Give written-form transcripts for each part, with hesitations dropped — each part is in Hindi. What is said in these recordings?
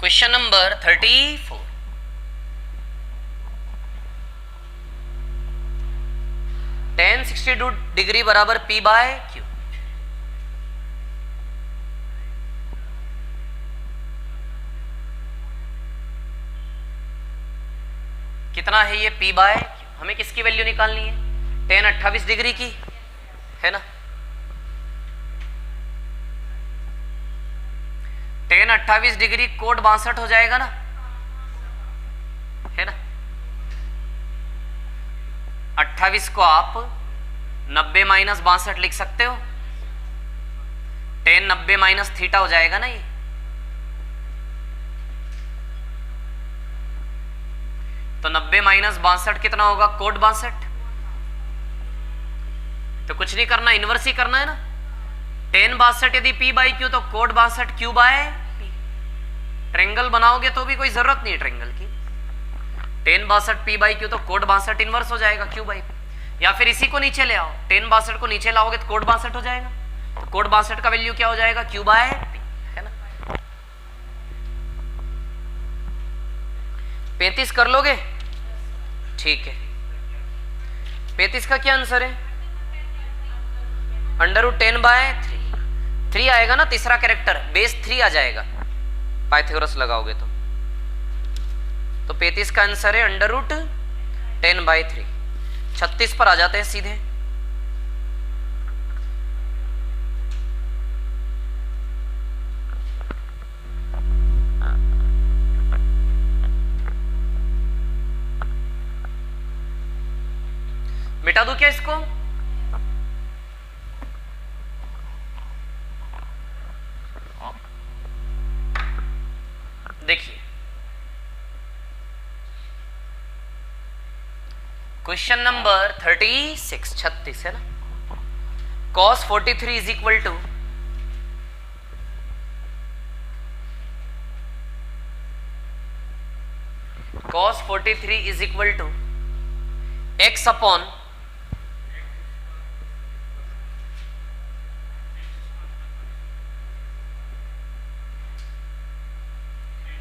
Question number 34। tan 62 डिग्री बराबर P बाय Q। कितना है ये P बाय Q? हमें किसकी वैल्यू निकालनी है? tan 28 डिग्री की है ना। tan 28 डिग्री कोट 62 हो जाएगा ना, है ना। 28 को आप 90 माइनस 62 लिख सकते हो। tan 90 माइनस थीटा हो जाएगा ना ये। तो 90 माइनस 62 कितना होगा? कोट 62। तो कुछ नहीं करना, इनवर्स ही करना है ना। tan 62 यदि P बाई Q तो cot 62 Q by P। Triangle बनाओगे तो भी कोई जरूरत नहीं है ट्रेंगल की। tan 62 P बाई Q तो कोट 62 इनवर्स हो जाएगा Q बाई P। या फिर इसी को नीचे ले आओ, tan 62 को नीचे लाओगे तो कोट 62 हो जाएगा। तो कोट 62 का वैल्यू क्या हो जाएगा? Q बाय P, है ना। 35 कर लोगे? ठीक है। 35 का क्या आंसर है? √10 बाय 3 आएगा ना, तीसरा कैरेक्टर बेस 3 आ जाएगा पाइथागोरस लगाओगे तो 35 का आंसर है √10 बाय 3। 36 पर आ जाते हैं सीधे। मिटा दूं क्या इसको? देखिए क्वेश्चन नंबर 36 है ना। cos 43 is equal to x upon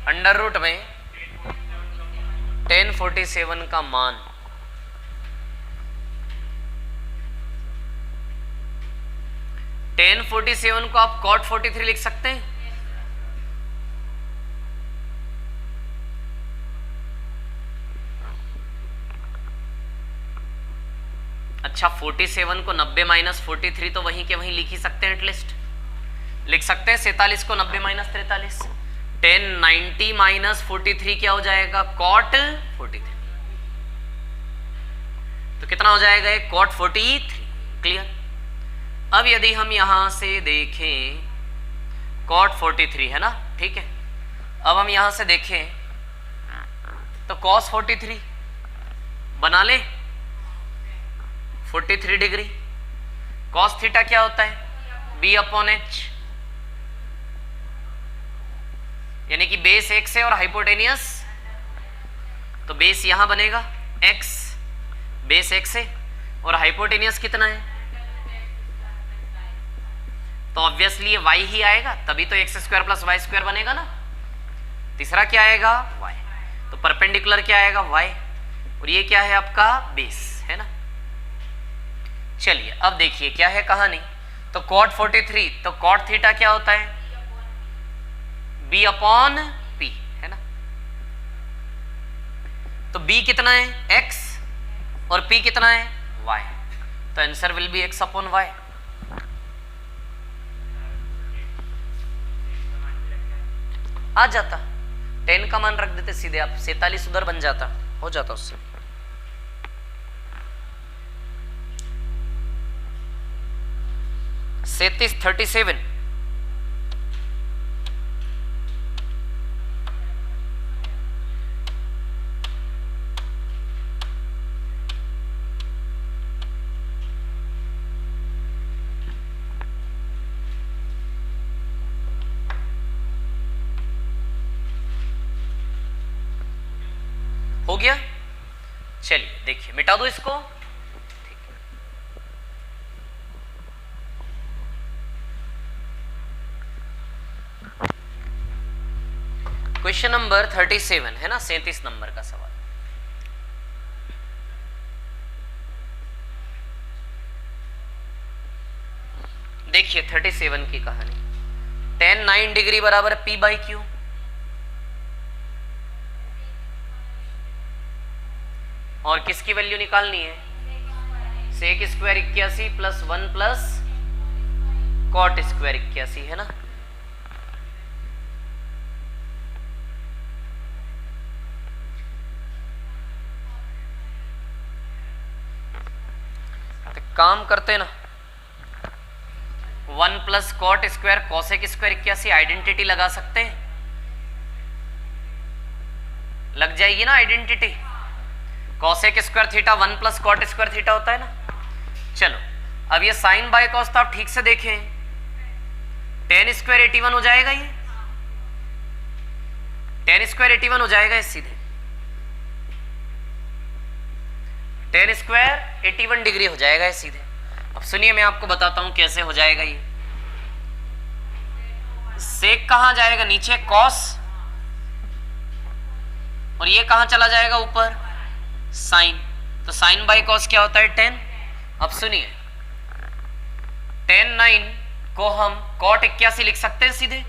under root में tan 47 का मान। tan 47 को आप cot 43 लिख सकते हैं। अच्छा 47 को 90 माइनस 43 तो वहीं के वहीं लिख ही सकते हैं, एटलीस्ट लिख सकते हैं। 47 को 90 माइनस 43, tan 90 माइनस 43 क्या हो जाएगा? cot 43। तो कितना हो जाएगा ये? cot 43। क्लियर। अब यदि हम यहां से देखें cot 43 है ना, ठीक है। अब हम यहां से देखें तो cos 43 बना ले 43 डिग्री। cos थीटा क्या होता है? B अपॉन H, यानी कि बेस x है और हाइपोटेनियस, तो बेस यहां बनेगा x, बेस x है और हाइपोटेनियस कितना है? तो ऑब्वियसली ये y ही आएगा, तभी तो x² प्लस y² बनेगा ना। तीसरा क्या आएगा? y। तो परपेंडिकुलर क्या आएगा? y। और ये क्या है आपका? बेस, है ना। चलिए अब देखिए क्या है कहानी। तो cot 43, तो cot थीटा क्या होता है? B अपॉन P, है ना। तो B कितना है? x और P कितना है? y। तो answer will be x upon y। आ जाता 10 का मान रख देते सीधे आप, 47 उधर बन जाता, हो जाता उससे। सेतीस 37 हो गया। चलिए देखिए मिटा दो इसको। क्वेश्चन नंबर 37 है ना, 37 नंबर का सवाल। देखिए 37 की कहानी। tan 9 डिग्री बराबर P बाई क्यू। और किसकी वैल्यू निकालनी है? Sec square 81 plus 1 plus cot square 81 है ना। तो काम करते ना, 1 plus cot square cosec square 81 identity लगा सकते हैं, लग जाएगी ना identity. Cosec square theta 1 plus cot square theta होता है ना। चलो अब ये साइन बाय कॉस तो आप ठीक से देखें, tan स्क्वायर 81 हो जाएगा, ये tan स्क्वायर 81 हो जाएगा सीधे। tan स्क्वायर 81 डिग्री हो जाएगा सीधे। अब सुनिए मैं आपको बताता हूं कैसे हो जाएगा ये। सेक कहां जाएगा? नीचे कॉस, और ये कहां चला जाएगा? ऊपर साइन। तो साइन बाय कॉस क्या होता है? tan। अब सुनिए tan 9 को हम cot 81 लिख सकते हैं सीधे।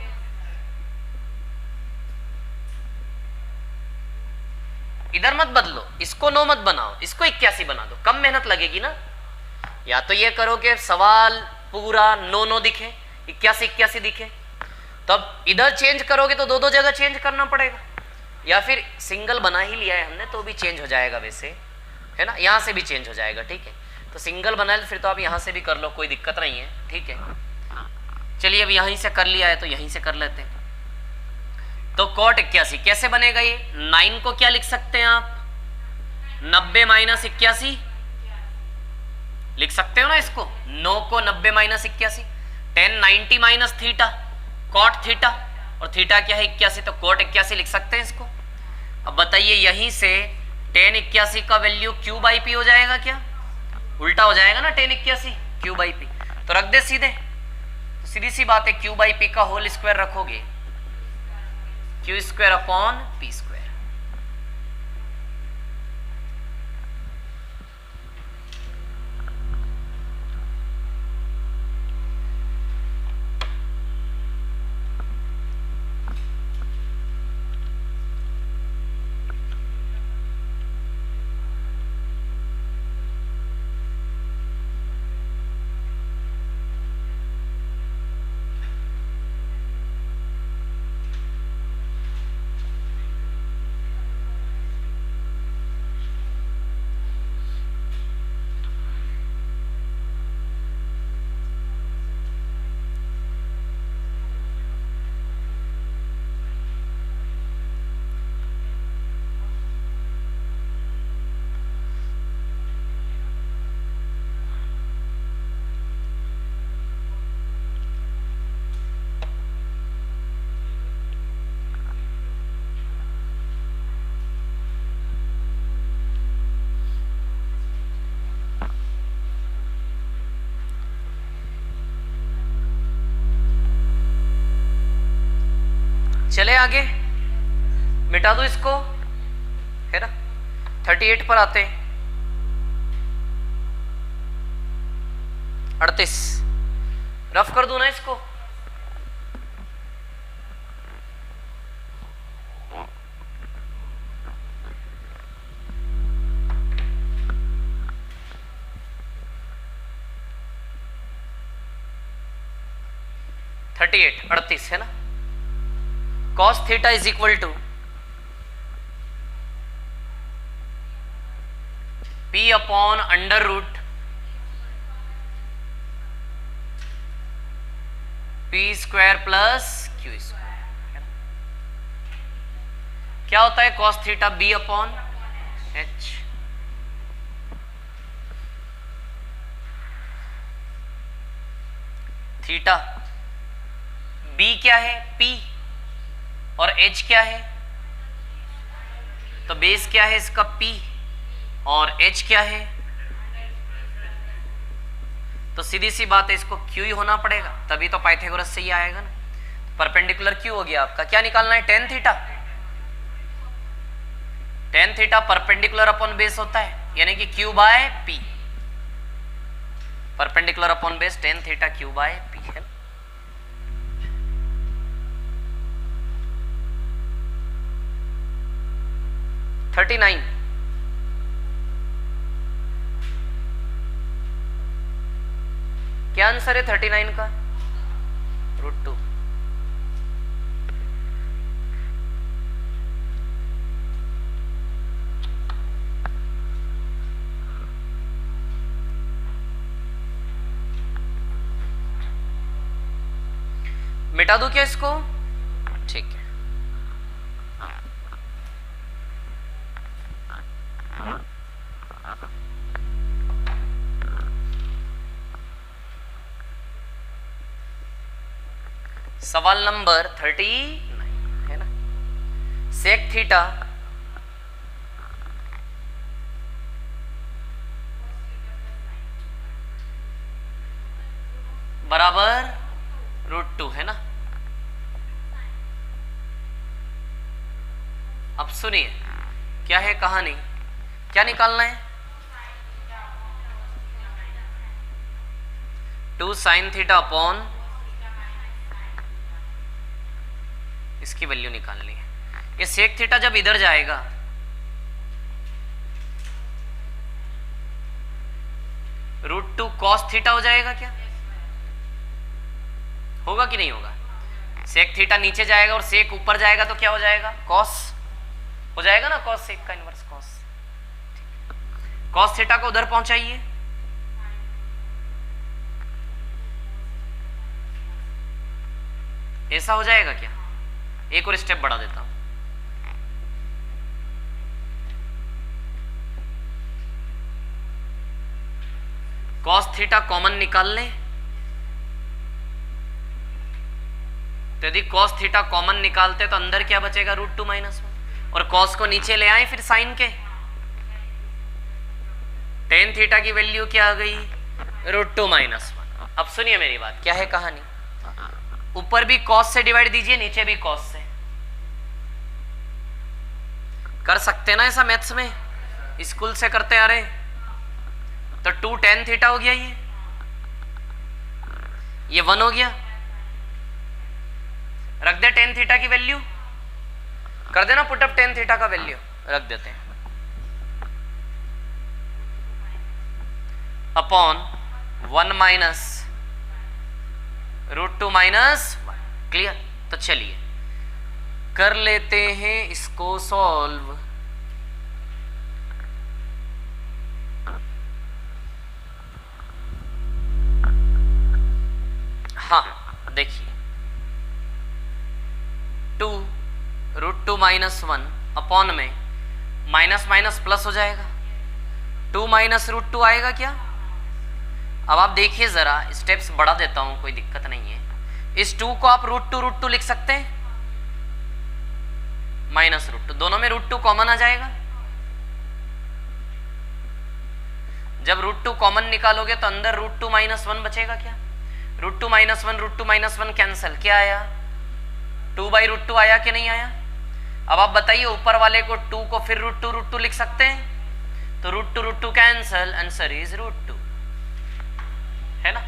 इधर मत बदलो, इसको 9 मत बनाओ, इसको 81 बना दो, कम मेहनत लगेगी ना। या तो ये करो कि सवाल पूरा 9 दिखे, 81 दिखे, तब इधर चेंज करोगे तो दो जगह चेंज करना पड़ेगा। या फिर सिंगल बना ही लिया है हमने तो भी चेंज हो जाएगा वैसे, है ना, यहां से भी चेंज हो जाएगा, ठीक है। तो सिंगल बना फिर तो आप यहां से भी कर लो, कोई दिक्कत नहीं है, ठीक है। चलिए अब यहीं से कर लिया है तो यहीं से कर लेते हैं। तो cot 81 कैसे बनेगा? ये 9 को क्या लिख सकते हैं आप? 90 माइनस 81 लिख सकते हो ना इसको। 9 को 90 minus 81, tan 90 minus theta cot theta, और थीटा क्या है? 81, तो cot 81 लिख सकते हैं इसको। अब बताइए यहीं से tan 81 का वैल्यू q बाई पी हो जाएगा क्या? उल्टा हो जाएगा ना, tan 81 q बाई पी, तो रख दे सीधे। तो सीधी सी बात है, q बाई पी का होल स्क्वायर रखोगे, q square upon P square. चले आगे, मिटा दो इसको, है ना। 38 पर आते हैं। 38 रफ कर दो ना इसको। अड़तीस है ना। cos theta is equal to P upon under root P square plus Q square. क्या होता है cos थीटा? B अपॉन H। थीटा B क्या है? P, और H क्या है? तो बेस क्या है इसका? P, और H क्या है? तो सीधी सी बात है, इसको Q ही होना पड़ेगा, तभी तो पाइथागोरस से ही आएगा ना। परपेंडिकुलर Q हो गया आपका। क्या निकालना है? tan theta. Tan theta perpendicular upon base होता है, यानी कि Q by P, perpendicular upon base tan theta Q by P है। थर्टी नाइन, क्या आंसर है 39 का? √2। मिटा दूं क्या इसको? ठीक है, सवाल नंबर 39 है ना। सेक थीटा बराबर √2 है ना। अब सुनिए क्या है कहानी, क्या निकालना है? 2 sin थीटा अपॉन, इसकी वैल्यू निकालनी है। ये सेक थीटा जब इधर जाएगा √2 cos थीटा हो जाएगा क्या? होगा कि नहीं होगा? सेक थीटा नीचे जाएगा और सेक ऊपर जाएगा तो क्या हो जाएगा? cos हो जाएगा ना, cos सेक का इनवर्स cos। cos थीटा को उधर पहुंचाइए, ऐसा हो जाएगा क्या? एक और स्टेप बढ़ा देता हूं, cos थीटा कॉमन निकाल लें, तो यदि cos थीटा कॉमन निकालते तो अंदर क्या बचेगा? √2 -1, और cos को नीचे ले आए फिर साइन के, tan थीटा की वैल्यू क्या आ गई? √2 -1। अब सुनिए मेरी बात, क्या है कहानी? ऊपर भी cos से डिवाइड दीजिए, नीचे भी cos से। कर सकते ना ऐसा मैथ्स में, स्कूल से करते आ रहे। तो 2 tan थीटा हो गया, ये 1 हो गया, रख दे tan थीटा की वैल्यू, कर देना पुटअप tan थीटा का वैल्यू रख देते हैं, अपॉन 1 माइनस √2 -1। क्लियर? तो चलिए कर लेते हैं इसको सॉल्व। हाँ देखिए, 2 √2 -1 अपॉन में माइनस माइनस प्लस हो जाएगा, 2 माइनस √2 आएगा क्या? अब आप देखिए जरा, स्टेप्स बढ़ा देता हूं, कोई दिक्कत नहीं है। इस 2 को आप √2 लिख सकते हैं, माइनस √2, दोनों में √2 कॉमन आ जाएगा। जब √2 कॉमन निकालोगे तो अंदर √2 -1 बचेगा क्या? √2 -1 कैंसिल, क्या आया? 2/√2 आया कि नहीं आया? अब आप बताइए, ऊपर वाले को 2 को फिर √2 लिख सकते हैं, तो √2 कैंसिल, आंसर इज √2, है ना।